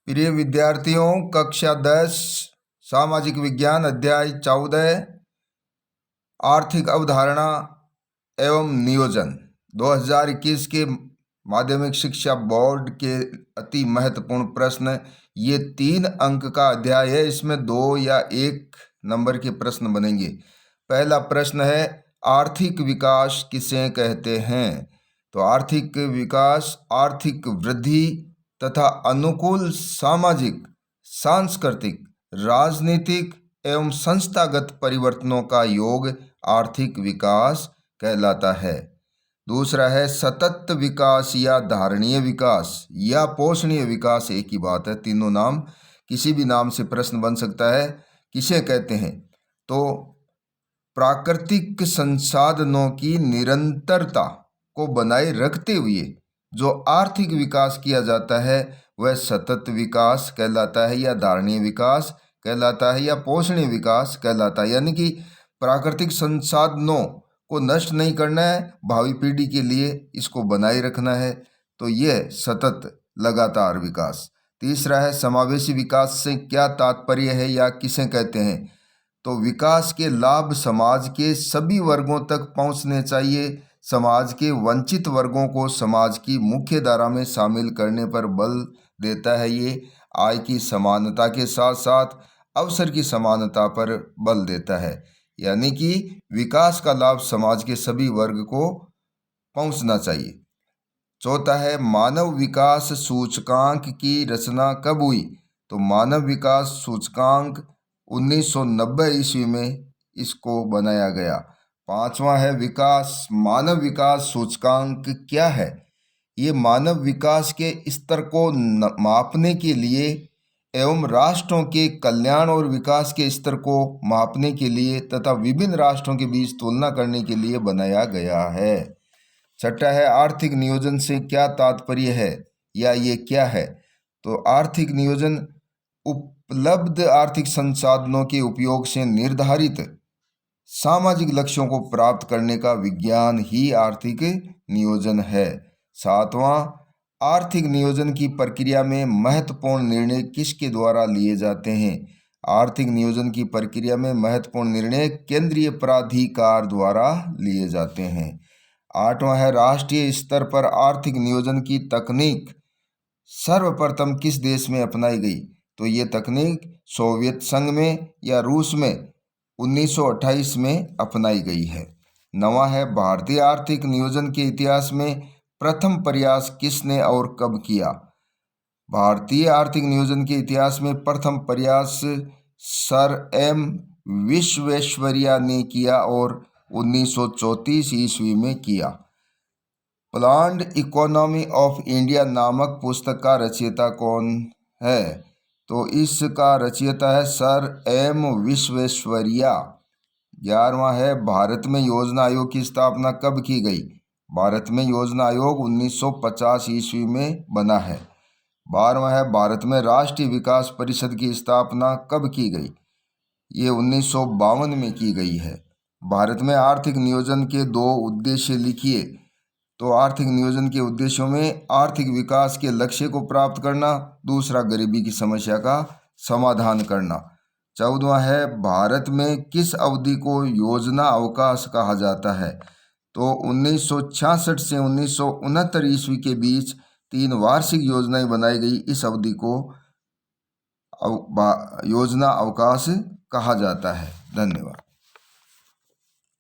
प्रिय विद्यार्थियों, कक्षा 10 सामाजिक विज्ञान अध्याय 14 आर्थिक अवधारणा एवं नियोजन 2021 के माध्यमिक शिक्षा बोर्ड के अति महत्वपूर्ण प्रश्न। ये 3 अंक का अध्याय है। इसमें 2 या 1 नंबर के प्रश्न बनेंगे। पहला प्रश्न है, आर्थिक विकास किसे कहते हैं? तो आर्थिक विकास आर्थिक वृद्धि तथा अनुकूल सामाजिक, सांस्कृतिक, राजनीतिक एवं संस्थागत परिवर्तनों का योग आर्थिक विकास कहलाता है। दूसरा है, सतत विकास या धारणीय विकास या पोषणीय विकास, एक ही बात है, तीनों नाम किसी भी नाम से प्रश्न बन सकता है। किसे कहते हैं? तो प्राकृतिक संसाधनों की निरंतरता को बनाए रखते हुए जो आर्थिक विकास किया जाता है वह सतत विकास कहलाता है या धारणीय विकास कहलाता है या पोषणीय विकास कहलाता है। यानी कि प्राकृतिक संसाधनों को नष्ट नहीं करना है, भावी पीढ़ी के लिए इसको बनाए रखना है, तो यह सतत लगातार विकास। तीसरा है, समावेशी विकास से क्या तात्पर्य है या किसे कहते हैं? तो विकास के लाभ समाज के सभी वर्गों तक पहुंचने चाहिए। समाज के वंचित वर्गों को समाज की मुख्य धारा में शामिल करने पर बल देता है। ये आय की समानता के साथ साथ अवसर की समानता पर बल देता है। यानी कि विकास का लाभ समाज के सभी वर्ग को पहुंचना चाहिए। चौथा है, मानव विकास सूचकांक की रचना कब हुई? तो मानव विकास सूचकांक 1990 ईस्वी में इसको बनाया गया। पांचवा है, मानव विकास सूचकांक क्या है? ये मानव विकास के स्तर को मापने के लिए एवं राष्ट्रों के कल्याण और विकास के स्तर को मापने के लिए तथा विभिन्न राष्ट्रों के बीच तुलना करने के लिए बनाया गया है। छठा है, आर्थिक नियोजन से क्या तात्पर्य है या ये क्या है? तो आर्थिक नियोजन उपलब्ध आर्थिक संसाधनों के उपयोग से निर्धारित सामाजिक लक्ष्यों को प्राप्त करने का विज्ञान ही आर्थिक नियोजन है। सातवां, आर्थिक नियोजन की प्रक्रिया में महत्वपूर्ण निर्णय किसके द्वारा लिए जाते हैं? आर्थिक नियोजन की प्रक्रिया में महत्वपूर्ण निर्णय केंद्रीय प्राधिकार द्वारा लिए जाते हैं। आठवां है, राष्ट्रीय स्तर पर आर्थिक नियोजन की तकनीक सर्वप्रथम किस देश में अपनाई गई? तो ये तकनीक सोवियत संघ में या रूस में 1928 में अपनाई गई है। नवा है, भारतीय आर्थिक नियोजन के इतिहास में प्रथम प्रयास किसने और कब किया? भारतीय आर्थिक नियोजन के इतिहास में प्रथम प्रयास सर एम विश्वेश्वरैया ने किया और 1934 ईस्वी में किया। प्लान्ड इकोनॉमी ऑफ इंडिया नामक पुस्तक का रचयिता कौन है? तो इसका रचयिता है सर एम विश्वेश्वरैया। 11वां है, भारत में योजना आयोग की स्थापना कब की गई? भारत में योजना आयोग 1950 ईस्वी में बना है। 12वां है, भारत में राष्ट्रीय विकास परिषद की स्थापना कब की गई? ये 1952 में की गई है। भारत में आर्थिक नियोजन के 2 उद्देश्य लिखिए। तो आर्थिक नियोजन के उद्देश्यों में आर्थिक विकास के लक्ष्य को प्राप्त करना, दूसरा गरीबी की समस्या का समाधान करना। 14वां है, भारत में किस अवधि को योजना अवकाश कहा जाता है? तो 1966 से 1969 ईस्वी के बीच 3 वार्षिक योजनाएं बनाई गई। इस अवधि को योजना अवकाश कहा जाता है। धन्यवाद।